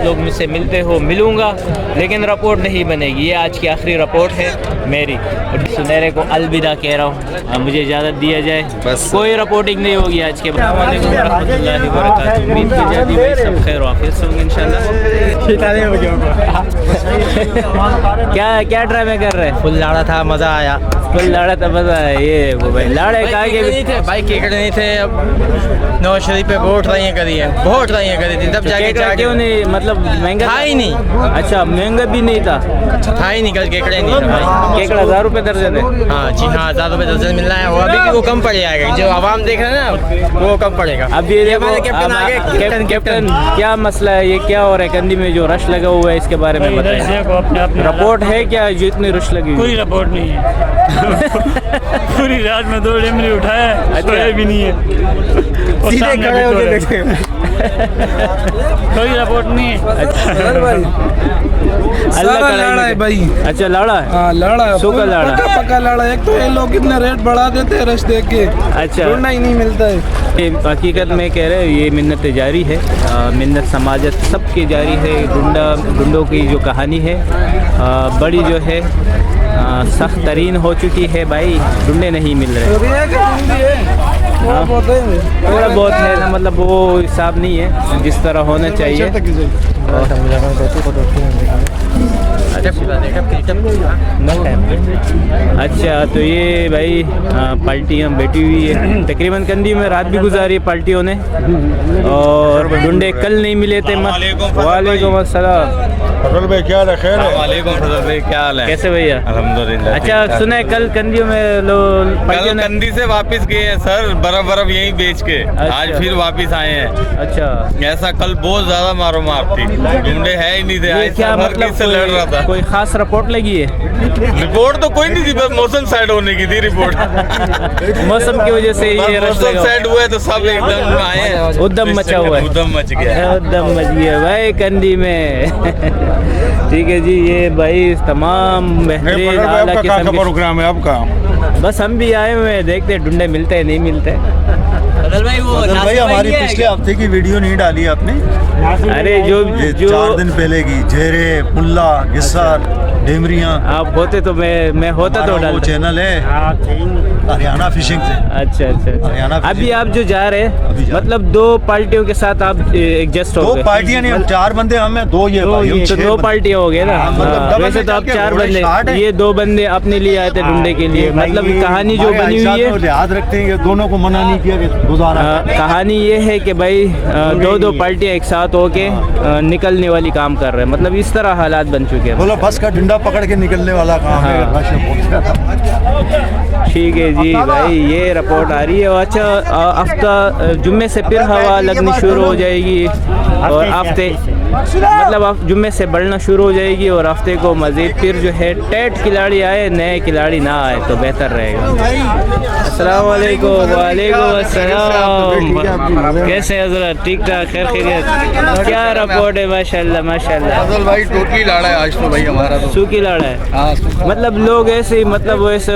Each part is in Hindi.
लोग मुझसे मिलते हो मिलूँगा, लेकिन रिपोर्ट नहीं बनेगी। ये आज की आखिरी रिपोर्ट है मेरी। सुनहरे को अलविदा कह रहा हूँ, मुझे इजाज़त दिया जाए, बस कोई रिपोर्टिंग नहीं होगी आज के बाद। उम्मीद की जाती है सब खैर वाफिस होंगे इंशाल्लाह। क्या ड्रामे कर रहे हैं? फुल लाड़ा था, मज़ा आया। फुल लाड़ा था, मज़ा आया। ये वो भाई लाड़े कहा के नहीं थे भाई, केकड़े नहीं थे। अब नवाज शरीफ पे बहुत ट्राइयाँ करी है, बहुत ट्राइयाँ करी थी, तब जाके क्यों नहीं, मतलब महंगा था ही नहीं। अच्छा, महंगा भी नहीं था, था ही नहीं, कल केकड़े नहीं था भाई। केकड़ा 1000 रुपये दर्जन है। हाँ जी हाँ, 1000 रुपये दर्जन मिल रहा है। वो अभी भी वो कम पड़ जाएगा, जो आवाम देख रहे हैं ना वो कम पड़ेगा। अब ये देखो कैप्टन, क्या मसला है, ये क्या हो रहा है कंदी में जो रश लगा हुआ है, इसके बारे में बताइए। रिपोर्ट है क्या जो इतनी रश लगी? कोई रिपोर्ट नहीं है। पूरी रात में 2 डेमरी उठाया, सोया भी नहीं है। सीधे खड़े होके देखे। कोई रिपोर्ट नहीं है। अल्लाह का लाड़ा है भाई। अच्छा, लाड़ा है। हाँ, लाड़ा है, सूखा लाड़ा, पक्का लाड़ा। एक तो ये लोग इतने रेट बढ़ा देते हैं रश देख के। अच्छा, ढूंढना ही नहीं मिलता है। ये हकीकत में कह रहे हैं, ये मिन्नत जारी है, मिन्नत समाजत सबकी जारी है। ढूंढों की जो कहानी है बड़ी जो है सख्त तरीन हो चुकी है भाई, ढूंढे नहीं मिल रहे। थोड़ा बहुत है ना, मतलब वो हिसाब नहीं है जिस तरह होना चाहिए। अच्छा, तो ये भाई पार्टियाँ बैठी हुई है, तकरीबन कंदी में रात भी गुजारी है पार्टियों ने, और ढूंढे कल नहीं मिले थे। वालेकुम अस्सलाम। फजल भाई क्या हाल है? खैर है? वालेकुम फजल भाई, क्या हाल है? कैसे भैया? अल्हम्दुलिल्लाह। अच्छा, सुना है कल कंदियों में लोग कल कंदी से वापस गए हैं सर, बर्फ यहीं बेच के। अच्छा। आज फिर वापस आए हैं। अच्छा, ऐसा कल बहुत ज्यादा मारो मार थी, ढूंढे है ही नहीं थे। ये क्या मतलब से लड़ रहा था। कोई खास रिपोर्ट लगी है? रिपोर्ट तो कोई नहीं थी, बस मौसम साइड होने की थी रिपोर्ट। मौसम की वजह से ये मौसम साइड हुआ है तो सब एकदम आए हैं। उद्दम मचा हुआ है, उद्दम मच गया, उद्दम मच गया भाई कंदी में। ठीक है जी, ये भाई तमाम बेहतरीन आला किस्म के प्रोग्राम है आपका। बस हम भी आए हुए हैं, देखते हैं ढूंढे मिलते हैं नहीं मिलते। भाई हमारी पिछले हफ्ते की वीडियो नहीं डाली आपने? अरे जो 4 दिन पहले की जेरे पुल्ला गिस्सार डेमरियाँ, आप होते तो मैं होता तो डाल। चैनल है हरियाणा फिशिंग से। अच्छा हरियाणा अच्छा, अभी आप जो जा रहे हैं मतलब 2 पार्टियों के साथ आप एडजस्ट हो गए? 2 पार्टियां नहीं, हम 4 बंदे, हमें 2 ये तो 2 पार्टियां हो गए ना। वैसे तो आप 4 बंदे, ये 2 बंदे अपने लिए आए थे ढूंढे के लिए। मतलब कहानी जो बनी हुई है, याद रखते हैं कि दोनों को मना नहीं किया गुजारा। कहानी ये है कि भाई 2 पार्टियां एक साथ होके निकलने वाली काम कर रहे हैं, मतलब इस तरह हालात बन चुके हैं। बोलो बस का डंडा पकड़ के निकलने वाला काम है। ठीक है जी भाई, ये रिपोर्ट आ रही है। अच्छा, हफ्ता जुम्मे से फिर हवा लगनी शुरू हो जाएगी, और हफ्ते मतलब जुम्मे से बढ़ना शुरू हो जाएगी, और हफ्ते को मज़ीद फिर जो है टेट खिलाड़ी आए, नए खिलाड़ी ना आए तो बेहतर रहेगा। अस्सलाम वालेकुम। वालेकुम अस्सलाम। कैसे हज़रत? ठीक ठाक, खैर खैरियत? क्या रिपोर्ट है? माशाल्लाह माशाल्लाह। फजल भाई टोटली लाड़ा है आज तो भाई हमारा तो। सूखी लाड़ा है। हाँ, मतलब लोग ऐसे ही, मतलब वैसे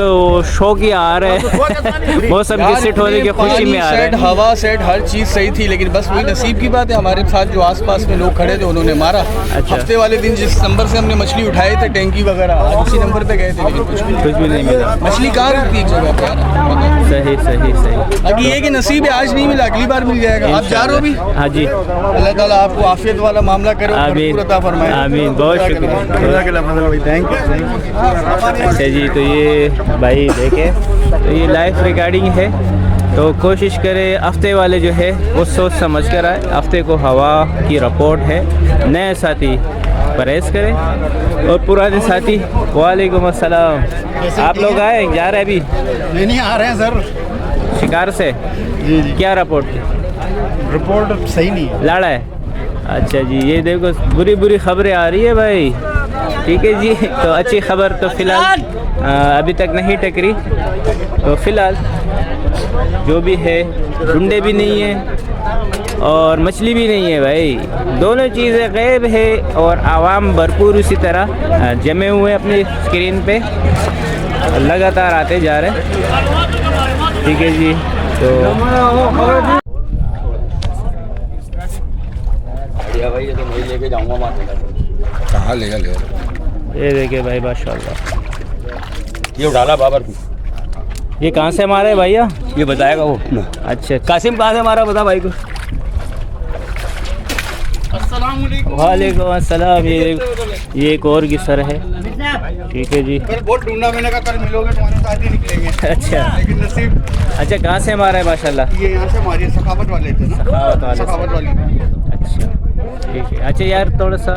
शौक ही आ रहे हैं मौसम की सेट होने की खुशी में आ रहे हैं। हवा सेट हर चीज़ सही थी, लेकिन बस वही नसीब की बात है। हमारे साथ जो आसपास में लोग खड़े थे उन्होंने मारा। अच्छा। हफ्ते वाले दिन जिस नंबर से हमने मछली उठाए थे टैंकी वगैरह, आज उसी नंबर पे गए थे, लेकिन कुछ भी नहीं मिला। मछली कहाँ रुकती एक जगह पे? सही सही सही। अभी ये कि नसीब है, आज नहीं मिला, अगली बार मिल जाएगा। आप जा रहे हो अभी? हाँ जी। अल्लाह ताला आपको आफियत वाला मामला करे, आमीन आमीन, बहुत शुक्रिया। अच्छा जी, तो ये भाई देखे, तो ये लाइव रिकॉर्डिंग है, तो कोशिश करें हफ्ते वाले जो है वो सोच समझ कर आए। हफ्ते को हवा की रिपोर्ट है, नए साथी परहेज़ करें, और पुराने साथी वालेकुम अस्सलाम। आप लोग आए जा रहे हैं? अभी नहीं आ रहे हैं सर, शिकार से। जी जी। क्या रिपोर्ट थी? रिपोर्ट सही नहीं है, लाड़ा है। अच्छा जी, ये देखो बुरी बुरी खबरें आ रही है भाई। ठीक है जी, तो अच्छी खबर तो फ़िलहाल अभी तक नहीं टकरी, तो फ़िलहाल जो भी है ढूंढे भी नहीं है और मछली भी नहीं है भाई, दोनों चीज़ें गैब है, और आवाम भरपूर उसी तरह जमे हुए अपनी स्क्रीन पे लगातार आते जा रहे हैं। ठीक है जी, तो दिया भाई, ये तो मैं लेके जाऊंगा मार्केट। कहाँ लेगा ये देखिए भाई माशाल्लाह, ये उठा ला बाबर, ये कहाँ से हमारा है भैया? ये बताएगा वो। अच्छा, कासिम कहाँ से हमारा, बता भाई को। वालेकुम अस्सलाम। ये एक और की सर है, ठीक है जी। बहुत ढूंढा मैंने कहा कल मिलोगे तुम्हारे साथ ही निकलेंगे, अच्छा लेकिन नसीब। अच्छा, कहाँ से हमारा है माशाल्लाह? ये यहाँ से हमारी सखावत वाले थे ना, सखावत वाली। अच्छा ठीक है। अच्छा यार थोड़ा सा,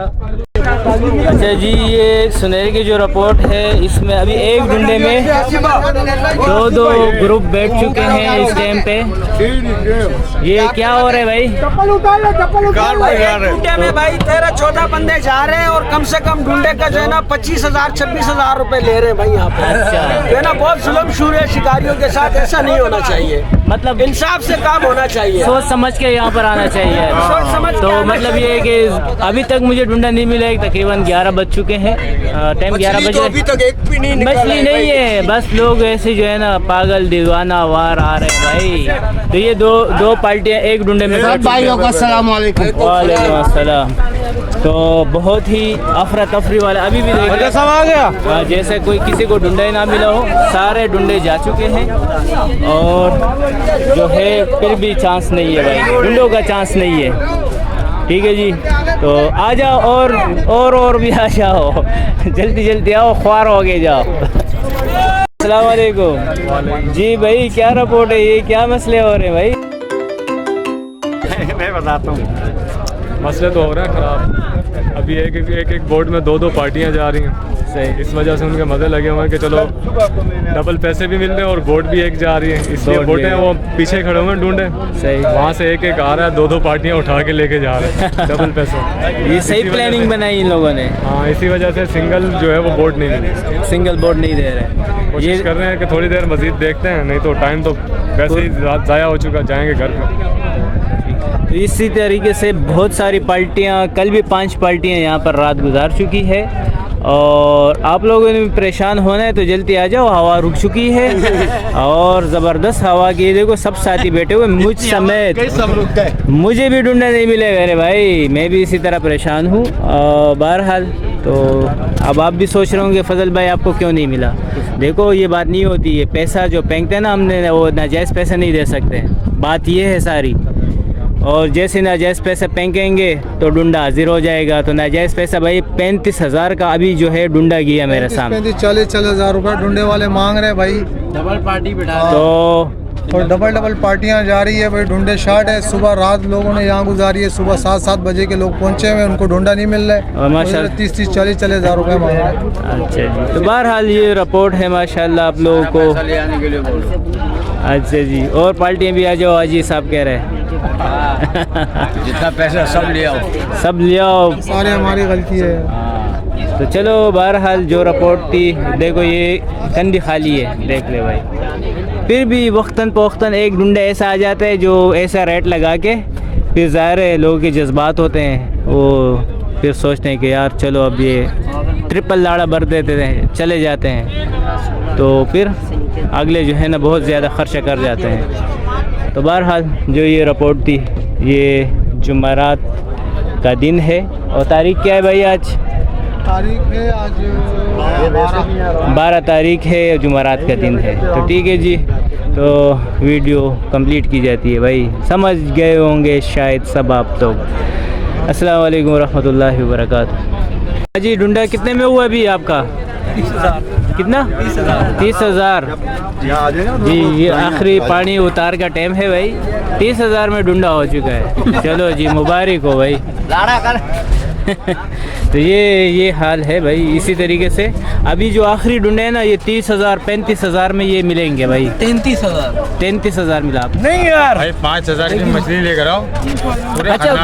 अच्छा जी, ये सुनहरे की जो रिपोर्ट है इसमें अभी एक डंडे में दो ग्रुप बैठ चुके हैं इस टाइम पे। ये क्या हो रहा है भाई? डूडे में भाई 13-14 बंदे जा रहे हैं और कम से कम डूडे का जो है ना 25,000-26,000 रुपए ले रहे हैं भाई यहाँ पे। अच्छा। जो है ना बहुत जुल्म शुरू है शिकारियों के साथ, ऐसा नहीं होना चाहिए, मतलब इंसाफ से काम होना चाहिए, सोच समझ के यहाँ पर आना चाहिए। सोच समझ के तो आना मतलब ये है कि अभी तक मुझे ढूंढा नहीं मिला है, तकरीबन 11 बज चुके हैं, टाइम 11 बजे। अभी तक एक भी नहीं मछली नहीं है, बस लोग ऐसे जो है ना पागल दीवाना वार आ रहे हैं भाई। तो ये दो पार्टियां एक डंडे में बैठ चुकी हैं। भाइयों को अस्सलाम वालेकुम। वालेकुम अस्सलाम। तो बहुत ही अफरा तफरी वाला अभी भी देखिए सब आ गया। जैसे कोई किसी को ढूंढा ही ना मिला हो, सारे ढूंढे जा चुके हैं और जो है फिर भी चांस नहीं है भाई, ढूंढों का चांस नहीं है। ठीक है जी, तो आ जाओ और भी आ जाओ, जल्दी जल्दी आओ, ख्वार हो गए जाओ। अस्सलाम वालेकुम जी भाई, क्या रिपोर्ट है, ये क्या मसले हो रहे हैं भाई? मैं बताता हूँ, मसले तो हो रहे हैं ख़राब। अभी एक बोर्ड में दो पार्टियां जा रही हैं, सही। इस वजह से उनके मज़े लगे हुए हैं कि चलो डबल पैसे भी मिल रहे हैं और बोर्ड भी एक जा रही है, इसलिए बोटें वो पीछे खड़े हुए हैं ढूंढे, सही। वहाँ से एक आ रहा है, दो पार्टियां उठा के लेके जा रहे हैं डबल पैसे। ये सही प्लानिंग बनाई इन लोगों ने। हाँ, इसी वजह से सिंगल जो है वो बोर्ड नहीं मिली, सिंगल बोर्ड नहीं दे रहे। कोशिश कर रहे हैं कि थोड़ी देर मज़ीद देखते हैं, नहीं तो टाइम तो वैसे ही ज़ाया हो चुका, जाएंगे घर पर। इसी तरीके से बहुत सारी पार्टियां, कल भी 5 पार्टियां यहाँ पर रात गुजार चुकी है और आप लोगों ने भी परेशान होना है तो जल्दी आ जाओ, हवा रुक चुकी है और ज़बरदस्त हवा की। देखो सब साथी बैठे हुए मुझ समेत, मुझे भी ढूंढने नहीं मिलेगा। अरे भाई मैं भी इसी तरह परेशान हूँ। बहरहाल तो अब आप भी सोच रहे होंगे फजल भाई आपको क्यों नहीं मिला। देखो ये बात नहीं होती है, पैसा जो फेंकते हैं ना हमने, वो नाजायज़ पैसे नहीं दे सकते, बात ये है सारी। और जैसे नाजायज़ पैसे फेंकेंगे तो डुंडा हाजिर हो जाएगा। तो नाजायज़ पैसा भाई 35,000 का अभी जो है डुंडा गया मेरे सामने। 40 हज़ार रुपये ढूंढे वाले मांग रहे भाई, डबल पार्टी बिठा तो और डबल पार्टियां जा रही है भाई। ढूंढे शार्ट है, सुबह रात लोगों ने यहाँ गुजारी है, सुबह 7 बजे के लोग पहुँचे हुए, उनको ढूंढा नहीं मिल रहा है। माशाल्लाह 30-40 हज़ार रुपये मांग रहे हैं। अच्छा जी, तो बहरहाल ये रिपोर्ट है माशाल्लाह आप लोगों को। अच्छा जी, और पार्टियाँ भी आ जाओ, अजी साहब कह रहे हैं जितना पैसा सब ले आओ, सब ले आओ, सारे हमारी गलती है। तो चलो बहरहाल जो रिपोर्ट थी, देखो ये कंधी खाली है, देख ले भाई। फिर भी वक्तन फ़वक्तन एक ढूंढे ऐसा आ जाता है जो ऐसा रेट लगा के, फिर ज़ाहिर है लोगों के जज्बात होते हैं, वो फिर सोचते हैं कि यार चलो अब ये ट्रिपल लाड़ा भर देते हैं, चले जाते हैं, तो फिर अगले जो है ना बहुत ज़्यादा खर्चा कर जाते हैं। तो बहरहाल जो ये रिपोर्ट थी, ये जुमेरात का दिन है और तारीख क्या है भाई? आज तारीख है आज 12 तारीख है, जुमेरात का दिन है। तो ठीक है जी, तो वीडियो कंप्लीट की जाती है भाई, समझ गए होंगे शायद सब आप लोग। अस्सलाम वालेकुम रहमतुल्लाहि व बरकातहू। जी ढूंढा कितने में हुआ अभी आपका? 30,000। कितना? 30,000 जी। ये आखिरी पानी उतार का टाइम है भाई, 30,000 में ढूंढा हो चुका है। चलो जी मुबारक हो भाई। तो ये हाल है भाई। इसी तरीके से अभी जो आखिरी ढूंढे हैं ना, ये 30,000 35,000 में ये मिलेंगे भाई। 33,000 मिला आप? नहीं यार भाई, 5,000 की मछली लेकर आओ। अच्छा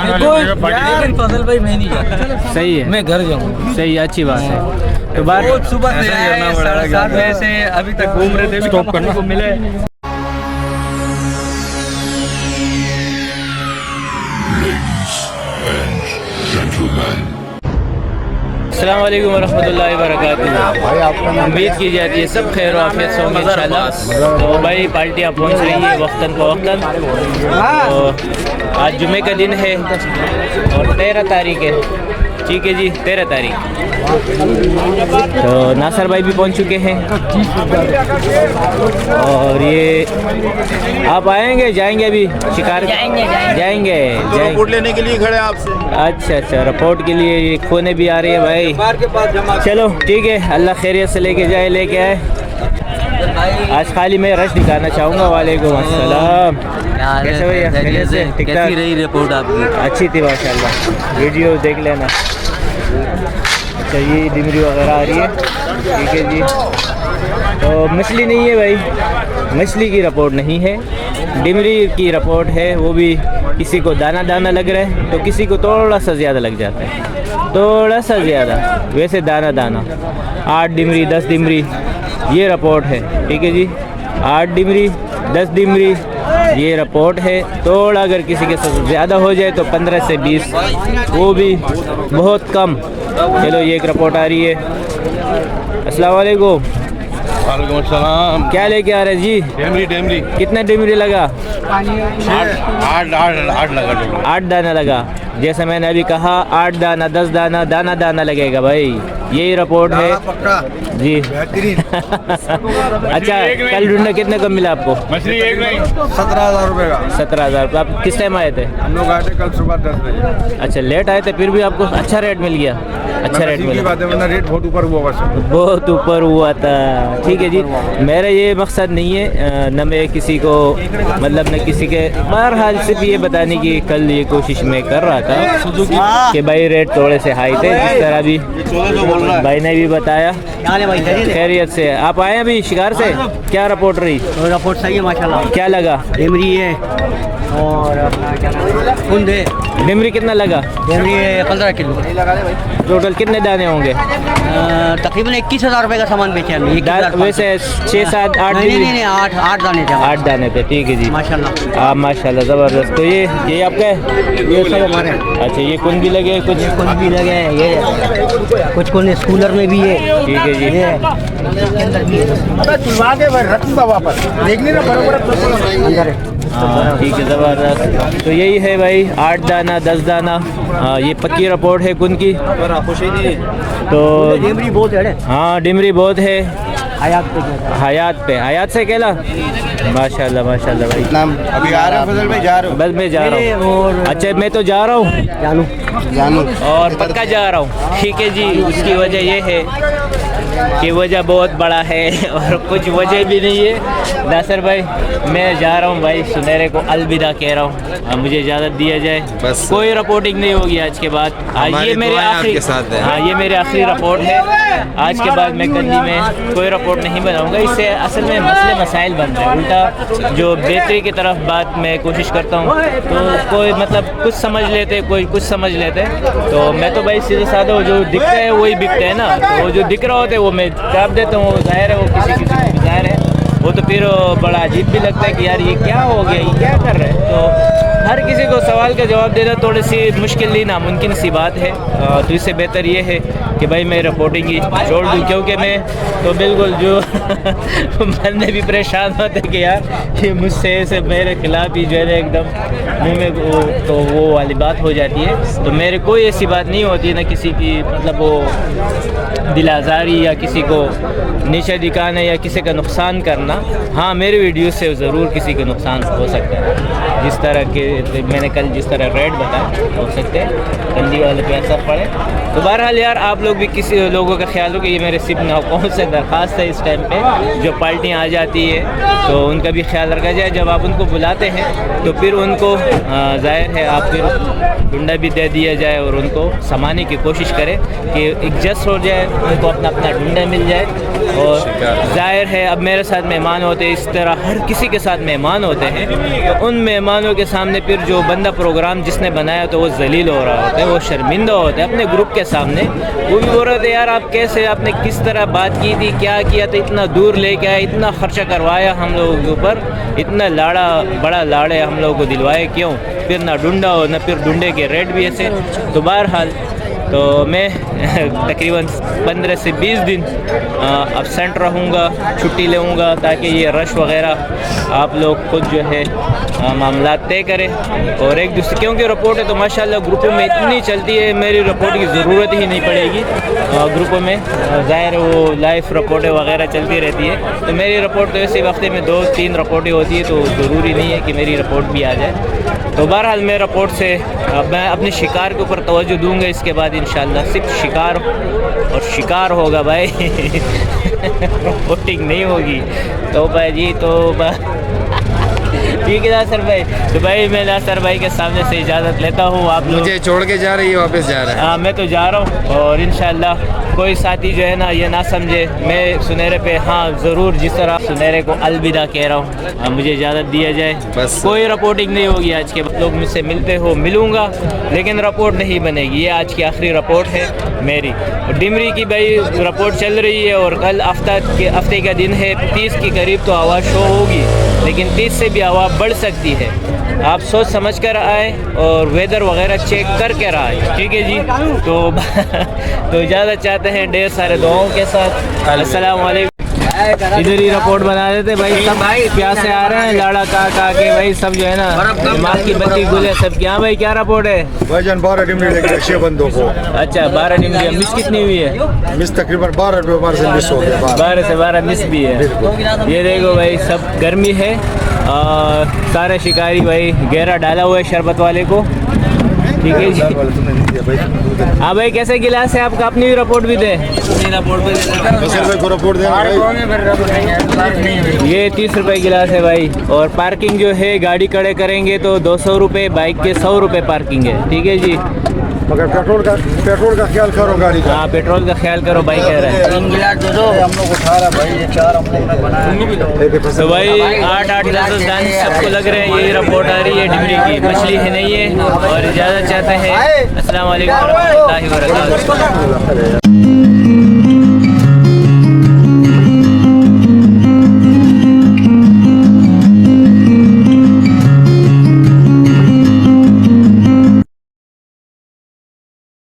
फजल भाई मैं नहीं जाता, सही है, मैं घर जाऊँगा। सही, अच्छी बात है। तो बात सुबह से 7:30 बजे से अभी तक घूम रहे थे, स्टॉप करने को मिले। अस्सलाम वालेकुम वरहमतुल्लाहि वबरकातुहू। उम्मीद की जाती है सब खैर आफियत से होंगे इंशाल्लाह। तो भाई पार्टियाँ पहुँच रही हैं वक्तन फ़वक्तन। तो आज जुमे का दिन है और 13 तारीख है, ठीक है जी, 13 तारीख। तो नासर भाई भी पहुंच चुके हैं और ये आप आएंगे जाएंगे अभी शिकार जाएंगे रिपोर्ट लेने के लिए खड़े आपसे। अच्छा रिपोर्ट के लिए ये खोने भी आ रही है भाई। चलो ठीक है, अल्लाह खैरियत से लेके आए। आज खाली मैं रश दिखाना चाहूँगा। वालेकुम अस्सलाम। कैसे भैया? कैसी रही रिपोर्ट आपकी? अच्छी थी माशाल्लाह, वीडियो देख लेना। अच्छा ये डिमरी वगैरह आ रही है, ठीक है जी। तो मछली नहीं है भाई, मछली की रिपोर्ट नहीं है, डिमरी की रिपोर्ट है। वो भी किसी को दाना दाना लग रहा है तो किसी को थोड़ा सा ज़्यादा लग जाता है, थोड़ा सा ज़्यादा, वैसे दाना दाना। 8 डिमरी 10 डिमरी ये रिपोर्ट है, ठीक है जी। 8 डिमरी 10 डिमरी ये रिपोर्ट है। थोड़ा अगर किसी के साथ ज़्यादा हो जाए तो 15 से 20, वो भी बहुत कम। चलो ये एक रिपोर्ट आ रही है। अस्सलाम वालेकुम। वालेकुम अस्सलाम। क्या लेके आ रहे जी? डेमरी कितना डिमरी लगा? 8 लगा। 8 दाना लगा। जैसे मैंने अभी कहा 8 दाना 10 दाना दाना लगेगा भाई। यही रिपोर्ट है जी। अच्छा कल ढूंढना कितने का मिला आपको? मछली एक नहीं, 17,000 रुपये का। 17,000। आप किस टाइम आए थे? हम लोग आए थे कल सुबह 10 बजे। अच्छा लेट आए थे, फिर भी आपको अच्छा रेट मिल गया? अच्छा रेट मिला। बात है, वरना रेट बहुत ऊपर हुआ बस। बहुत ऊपर हुआ था, ठीक है जी। मेरा ये मकसद नहीं है न मैं किसी को मतलब न किसी के, बहरहाल सिर्फ ये बताने की कल ये कोशिश मैं कर रहा था कि भाई रेट थोड़े से हाई थे, जिस तरह भी भाई ने भी बताया। खैरियत से आप आए अभी शिकार से? क्या रिपोर्ट रही? रिपोर्ट सही है माशाल्लाह। क्या लगा? डेमरी है और अपना क्या नाम कुंद है। डिमरी कितना लगा? डेमरी 15 किलो। टोटल कितने दाने होंगे? तकरीबन 21,000 रुपये का सामान बेचे हमने। वैसे 6 7 8 नहीं 8 दाने थे। 8 दाने थे, ठीक है जी माशाल्लाह। हाँ माशाल्लाह ज़बरदस्त। तो ये आपका है? ये सब हमारे। अच्छा ये कुंद भी लगे? कुछ कुछ भी लगे हैं, ये कुछ कुछ स्कूलर में भी है, ठीक है जी। हाँ ठीक है ज़बरदस्त। तो यही है भाई 8 दाना 10 दाना। ये पक्की रिपोर्ट है कुंद की। तो डेमरी बहुत है। हाँ डिमरी बहुत है। हयात हयात से केला माशाल्लाह माशाल्लाह भाई। अभी आ रहे हैं फजल भाई? जा रहे हो? बस मैं जा रहा हूँ। अच्छा मैं तो जा रहा हूँ जानू और पक्का जा रहा हूँ, ठीक है जी। उसकी वजह ये है कि वजह बहुत बड़ा है और कुछ वजह भी नहीं है। नासर भाई मैं जा रहा हूँ भाई, सुनहरे को अलविदा कह रहा हूँ। अब मुझे इजाज़त दिया जाए, बस कोई रिपोर्टिंग नहीं होगी आज के बाद। आज ये मेरे आखिरी, हाँ ये मेरे आखिरी रिपोर्ट है। आज के बाद मैं गंदी में कोई रिपोर्ट नहीं बनाऊँगा। इससे असल में मसले मसाइल बन रहे हैं, उल्टा जो बेहतरी की तरफ बात मैं कोशिश करता हूँ तो कोई मतलब कुछ समझ लेते, कोई कुछ समझ लेते। तो मैं तो भाई सीधा साधा वो जो दिखता है वही बिकता है ना। तो वो जो दिख रहा होता है वो मैं छाप देता हूँ, जाहिर है वो किसी को जाहिर है वो तो फिर बड़ा अजीब भी लगता है कि यार ये क्या हो गया, ये क्या कर रहे हैं। तो हर किसी को सवाल का जवाब देना थोड़ी सी मुश्किल नहीं नामुमकिन सी बात है। तो इससे बेहतर ये है कि भाई मैं रिपोर्टिंग ही छोड़ दूँ, क्योंकि मैं तो बिल्कुल जो बंदे भी परेशान होते कि यार ये मुझसे ऐसे मेरे खिलाफ ही जो है एकदम मुँह में तो वो वाली बात हो जाती है। तो मेरे कोई ऐसी बात नहीं होती ना किसी की मतलब वो दिल आज़ारी या किसी को नीचा दिखाना या किसी का नुकसान करना। हाँ मेरे वीडियो से ज़रूर किसी का नुकसान हो सकता है, जिस तरह के मैंने कल जिस तरह रेट बताया हो सकते हैं गंदी वाले पे असर पड़े। तो बहरहाल यार आप लोग भी किसी लोगों का ख्याल हो कि ये मेरे सिर्फ नाकौन से दरख्वास्त है इस टाइम पे जो पार्टियाँ आ जाती है तो उनका भी ख्याल रखा जाए। जब आप उनको बुलाते हैं तो फिर उनको ज़ाहिर है आप फिर डंडा भी दे दिया जाए और उनको समाने की कोशिश करें कि एडजस्ट हो जाए, उनको अपना अपना डंडा मिल जाए। और ज़ाहिर है अब मेरे साथ मेहमान होते हैं, इस तरह हर किसी के साथ मेहमान होते हैं, तो उन मेहमानों के सामने फिर जो बंदा प्रोग्राम जिसने बनाया तो वो जलील हो रहा होता है, वो शर्मिंदा होता है अपने ग्रुप के सामने। वो भी बोल रहे थे यार आप कैसे, आपने किस तरह बात की थी, क्या किया था, इतना दूर लेके आए, इतना खर्चा करवाया हम लोगों के ऊपर, इतना लाड़ा बड़ा लाड़े हम लोगों को दिलवाए क्यों, फिर ना ढूंढा हो ना फिर ढूंढे के रेट भी ऐसे। तो बहरहाल तो मैं तकरीबन 15 से 20 दिन अब्सेंट रहूँगा, छुट्टी लूँगा, ताकि ये रश वग़ैरह आप लोग खुद जो है मामला तय करें। और एक दूसरे, क्योंकि रिपोर्ट है तो माशाल्लाह ग्रुपों में इतनी चलती है, मेरी रिपोर्ट की ज़रूरत ही नहीं पड़ेगी। ग्रुपों में ज़ाहिर है वो लाइव रिपोर्टें वग़ैरह चलती रहती है, तो मेरी रिपोर्ट तो ऐसे वक्ते में 2-3 रिपोर्टें होती है, तो ज़रूरी नहीं है कि मेरी रिपोर्ट भी आ जाए। तो बहरहाल मैं रिपोर्ट से मैं अपने शिकार के ऊपर तवज्जो दूंगा। इसके बाद इंशाल्लाह सिर्फ शिकार और शिकार होगा भाई रिपोर्टिंग नहीं होगी। तो भाई जी तो ठीक है नासर भाई, तो भाई मैं नासर भाई के सामने से इजाज़त लेता हूँ। आप लोग मुझे छोड़ के जा रही है, वापस जा रहा है? हाँ मैं तो जा रहा हूँ, और इंशाल्लाह कोई साथी जो है ना ये ना समझे, मैं सुनहरे पे हाँ ज़रूर जिस तरह सुनहरे को अलविदा कह रहा हूँ, मुझे इजाज़त दिया जाए। बस कोई रिपोर्टिंग नहीं होगी आज के बाद। लोग मुझसे मिलते हो मिलूँगा, लेकिन रिपोर्ट नहीं बनेगी। ये आज की आखिरी रिपोर्ट है मेरी। डिमरी की भाई रिपोर्ट चल रही है, और कल हफ्ते का दिन है, 30 के करीब तो हवा शो होगी, लेकिन 30 से भी हवा बढ़ सकती है। आप सोच समझ कर आए और वेदर वगैरह चेक करके आए, ठीक है जी। तो इजाज़त चाहते हैं ढेर सारे दुआओं के साथ। अस्सलाम वालेकुम। इधर ही रिपोर्ट बना देते भाई, सब भाई प्यासे आ रहे हैं, लाड़ा का के भाई सब जो है ना दिमाग की बत्ती गुले सब। क्या भाई क्या रिपोर्ट है भाईजान? 12 डिमरी लेके 6 बंदों को। अच्छा 12 डिमरी। मिस कितनी हुई है? मिस तकरीबन 12 रुपये हमारे से मिस हो गया। 12 से 12 मिस भी है। ये देखो भाई सब गर्मी है, सारे शिकारी भाई गहरा डाला हुआ है शरबत वाले को, ठीक है जी। हाँ भाई कैसे गिलास है आपका? अपनी भी रिपोर्ट भी दे। रिपोर्ट ये 30 रुपए गिलास है भाई। और पार्किंग जो है गाड़ी खड़े करेंगे तो 200 रुपये, बाइक के 100 रुपये पार्किंग है, ठीक है जी। मगर पेट्रोल का ख्याल करो गाड़ी का। हाँ पेट्रोल का ख्याल करो भाई कह रहा है। 3 गिलास दो हम लोग उठा रहा भाई, ये 4 हम लोग ने बनाया। तो भाई 8-8 10 दान सबको लग रहे हैं। ये रिपोर्ट आ रही है डिमरी की, मछली है नहीं है। और इजाज़त चाहते हैं। अस्सलाम वालेकुम रहमतुल्लाहि व बरकातहू।